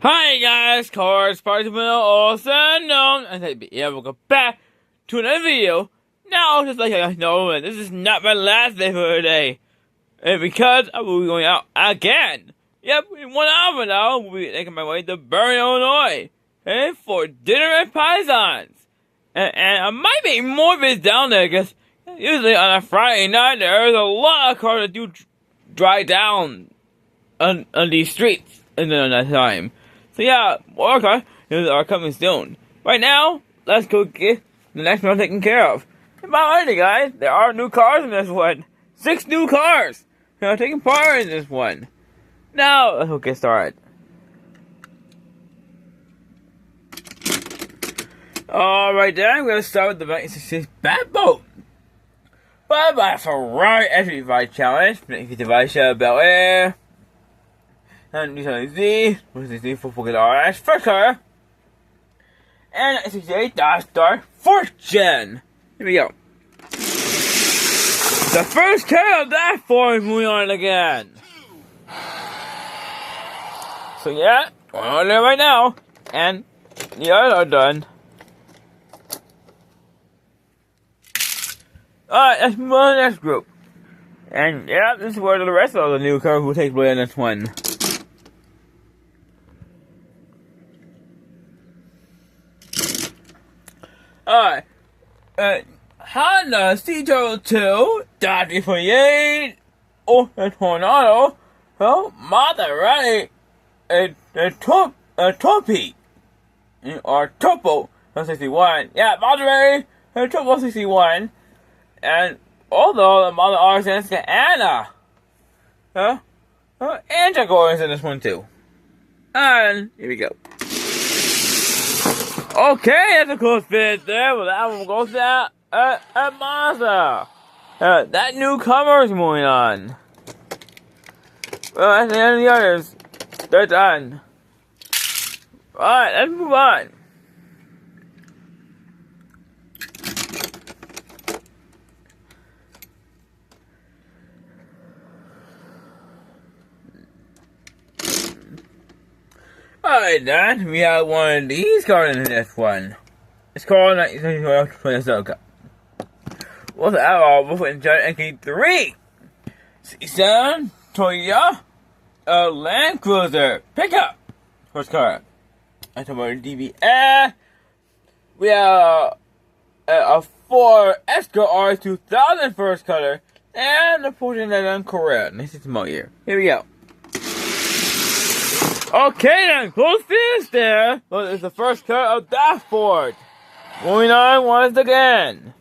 Hi guys, Cars Parts Will also known as welcome back to another video. Now, just like you guys know, this is not my last day for today. And because I will be going out again. Yep, in 1 hour now, we'll be making my way to Burn, Illinois. And for dinner at Pisons. And I might make more videos down there, because usually on a Friday night, there's a lot of cars that do drive down on these streets in that time. So yeah, more cars are coming soon. Right now, let's go get the next one taken care of. And by the way, guys, there are new cars in this one. 6 new cars taking part in this one. Now, let's get started. Alright then, I'm going to start with the 1966 Batboat. Followed by a Ferrari F35 Challenge, 1955 Bel Air. And Nissan Z, which is the Volkswagen RS first car, and 1968 Dodge Dart 4th Gen. Here we go. The first car of that Ford is moving on again. So yeah, we're on there right now, and the others are done. Alright, let's move on to the next group. And yeah, this is where the rest of the new cars will take place in this one. Alright, Honda CJ2, Dodge 48, or a Tornado, Maserati, a Topi, or Topo 161. Yeah, Maserati, a Topo 161, and although the Model R Senska Anna, and Jaguar is in this one too. And here we go. Okay, that's a close fit there, but that one goes down at Mazda. That newcomer is moving on. Well, that's the end of the others. They're done. Alright, let's move on. Alright then, we have one of these cars in this one. It's called 1922 Cup. What's the outlaw with Giant NK3? C7 Toyota Land Cruiser pickup. First car. Automotive DBS. We have a Ford Escort R2000 first color. And the Porsche Cayenne Korea. This is my year. Here we go. Okay then, close this there. Well, it's the first cut of that Ford. Moving on once again.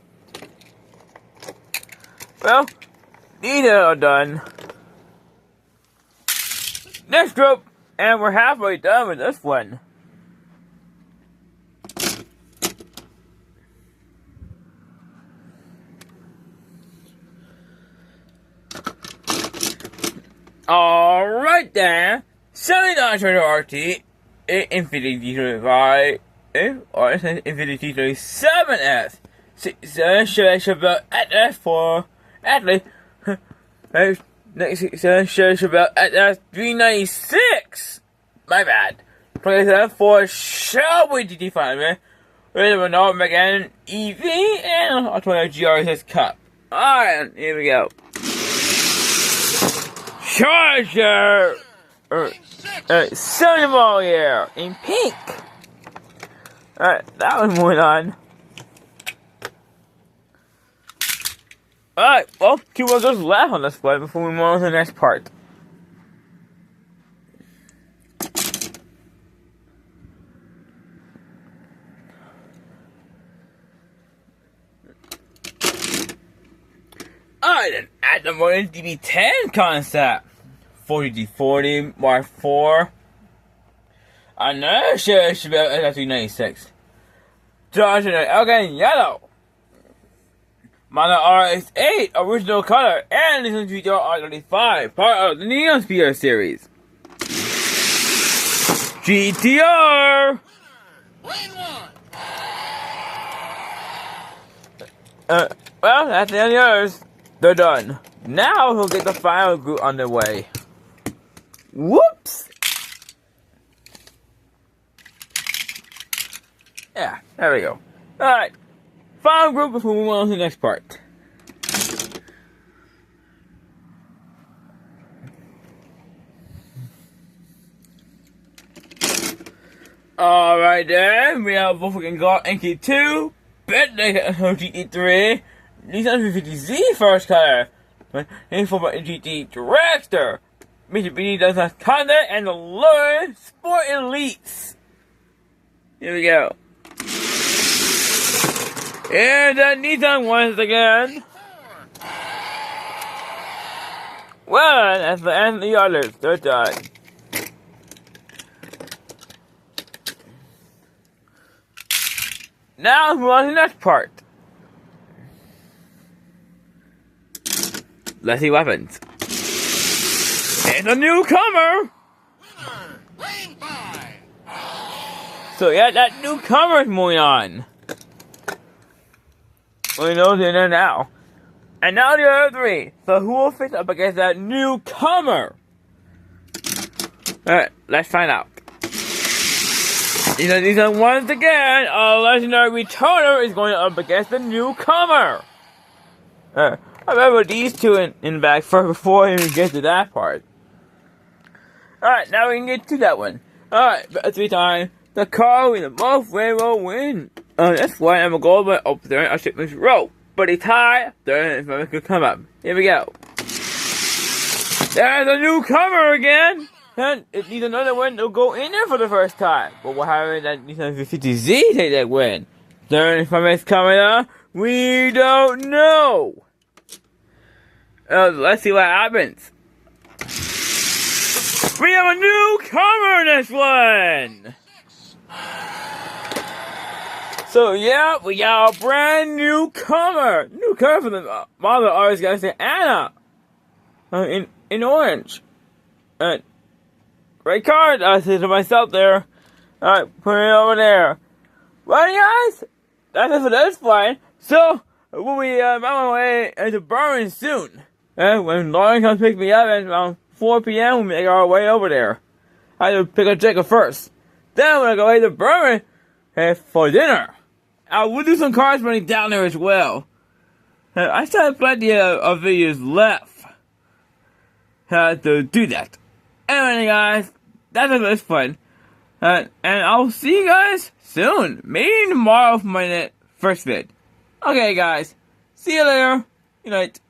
Well, these are done. Next group, and we're halfway done with this one. Alright then. 79 Toyota RT, Infiniti T35, or Infiniti T37S, 67 Chevrolet Atlas for Atlas, 67 Chevrolet Atlas 396, my bad, 27 for Shelby GT5, with a Renault Megane EV, and a Toyota GRS Cup. Alright, here we go. Charger! 70 model year in pink. Alright, that was moving on. Alright, well, 2 more just left on this one before we move on to the next part. Alright, then, at the moment, DB10 concept. 40D40 Mark IV. Another Chevrolet 396. Dodge Elgin Yellow. Model RX-8 original color and Nissan GTR R35, part of the Neon Speeder series. GTR. Well, that's the end of yours. They're done. Now we'll get the final group underway. Whoops! Yeah, there we go. Alright. Final group before we move on to the next part. Alright then, we have Wolfgang God NK2, Bentley GT3, Nissan 350Z first color, info about GT Director, Mitsubishi does not content, and the Lord Sport Elites. Here we go. And the Nissan once again. Well, as the end the others, third time. Now move on to the next part. Let's see weapons. It's a newcomer! So yeah, that newcomer is moving on. We know they're there now. And now the other three. So who will face up against that newcomer? Alright, let's find out. These are once again, a legendary returner is going up against the newcomer. I remember these two in the back first before we even get to that part. Alright, now we can get to that one. Alright, but 3 times. The car with the most railroad win. That's why I'm a goal by up there on Shipman's Road. But it's high, there if I could come up. Here we go. There's a newcomer again! And it needs another win to go in there for the first time. But what happened that Nissan 350Z take that win? Then from his camera, we don't know. Let's see what happens. We have a newcomer in this one! So yeah, we got a brand new comer. New comer for the model artist guys say Anna. In orange. Great card, I said to myself there. Alright, put it over there. Well guys, that's it for this flight. So we'll be on my way to Berlin soon. When Lauren comes pick me up at around 4 p.m. we'll make our way over there. I have to pick up Jacob first. Then we're gonna go to Berlin for dinner. We'll do some cards running down there as well. I still have plenty of videos left to do that. Anyway, guys, that's it for this fun. And I'll see you guys soon. Maybe tomorrow for my first vid. Okay, guys. See you later. Good night.